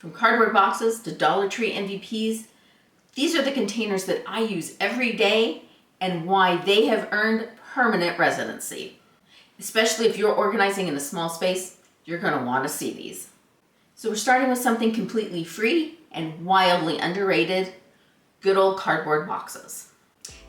From cardboard boxes to Dollar Tree MVPs, these are the containers that I use every day and why they have earned permanent residency. Especially if you're organizing in a small space, you're going to want to see these. So we're starting with something completely free and wildly underrated, good old cardboard boxes.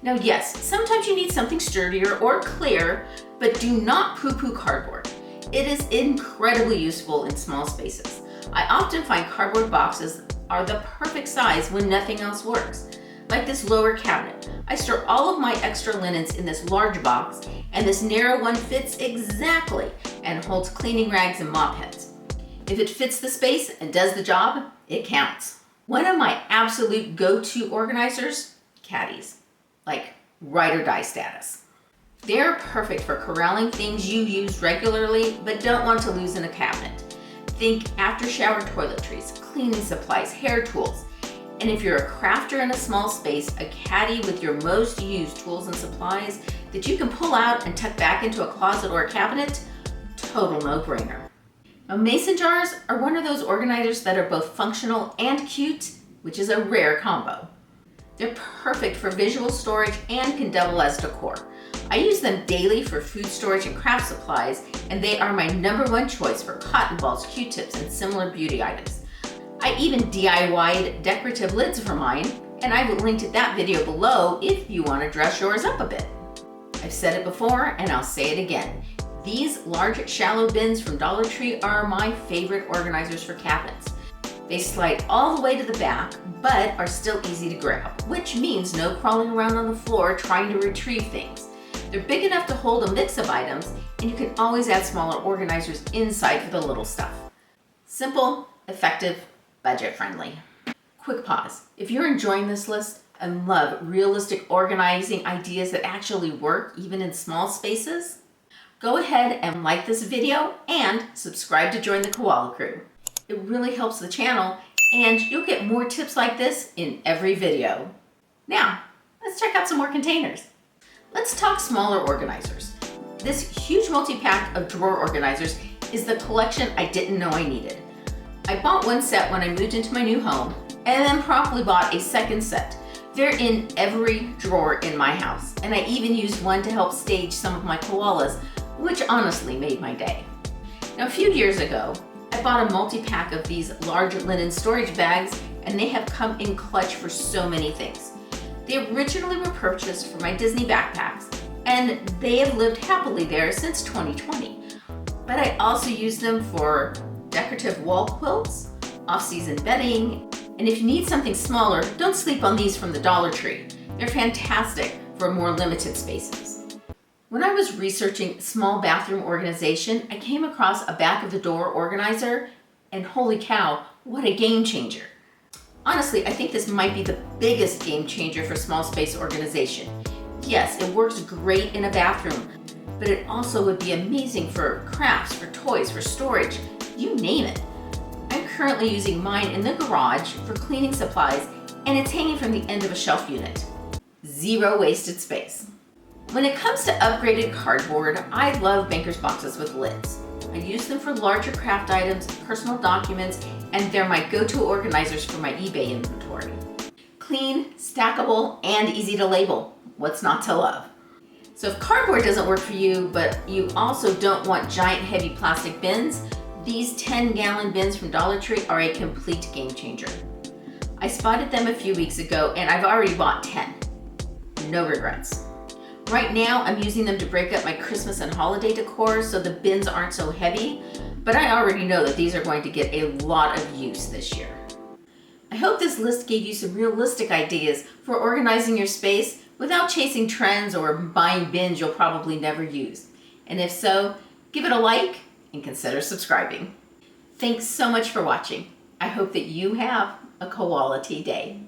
Now yes, sometimes you need something sturdier or clear, but do not poo-poo cardboard. It is incredibly useful in small spaces. I often find cardboard boxes are the perfect size when nothing else works. Like this lower cabinet. I store all of my extra linens in this large box, and this narrow one fits exactly and holds cleaning rags and mop heads. If it fits the space and does the job, it counts. One of my absolute go-to organizers, Caddies. Like ride or die status. They're perfect for corralling things you use regularly but don't want to lose in a cabinet. Think after shower toiletries, cleaning supplies, hair tools. And if you're a crafter in a small space, a caddy with your most used tools and supplies that you can pull out and tuck back into a closet or a cabinet, total no-brainer. Now, mason jars are one of those organizers that are both functional and cute, which is a rare combo. They're perfect for visual storage and can double as decor. I use them daily for food storage and craft supplies, and they are my #1 choice for cotton balls, Q-tips, and similar beauty items. I even DIY'd decorative lids for mine, and I've linked that video below if you want to dress yours up a bit. I've said it before, and I'll say it again. These large shallow bins from Dollar Tree are my favorite organizers for cabinets. They slide all the way to the back, but are still easy to grab, which means no crawling around on the floor trying to retrieve things. They're big enough to hold a mix of items, and you can always add smaller organizers inside for the little stuff. Simple, effective, budget-friendly. Quick pause. If you're enjoying this list and love realistic organizing ideas that actually work even in small spaces, go ahead and like this video and subscribe to join the Koala crew. It really helps the channel, and you'll get more tips like this in every video. Now, let's check out some more containers. Let's talk smaller organizers. This huge multi-pack of drawer organizers is the collection I didn't know I needed. I bought one set when I moved into my new home, and then promptly bought a second set. They're in every drawer in my house, and I even used one to help stage some of my koalas, which honestly made my day. Now, a few years ago, I bought a multi-pack of these large linen storage bags, and they have come in clutch for so many things. They originally were purchased for my Disney backpacks, and they have lived happily there since 2020. But I also use them for decorative wall quilts, off-season bedding, and if you need something smaller, don't sleep on these from the Dollar Tree. They're fantastic for more limited spaces. When I was researching small bathroom organization, I came across a back of the door organizer, and holy cow, what a game changer. Honestly, I think this might be the biggest game changer for small space organization. Yes, it works great in a bathroom, but it also would be amazing for crafts, for toys, for storage, you name it. I'm currently using mine in the garage for cleaning supplies, and it's hanging from the end of a shelf unit. Zero wasted space. When it comes to upgraded cardboard, I love banker's boxes with lids. I use them for larger craft items, personal documents, and they're my go-to organizers for my eBay inventory. Clean, stackable, and easy to label. What's not to love? So if cardboard doesn't work for you, but you also don't want giant heavy plastic bins, these 10-gallon bins from Dollar Tree are a complete game changer. I spotted them a few weeks ago, and I've already bought 10. No regrets. Right now, I'm using them to break up my Christmas and holiday decor so the bins aren't so heavy, but I already know that these are going to get a lot of use this year. I hope this list gave you some realistic ideas for organizing your space without chasing trends or buying bins you'll probably never use. And if so, give it a like and consider subscribing. Thanks so much for watching. I hope that you have a koala-tea day.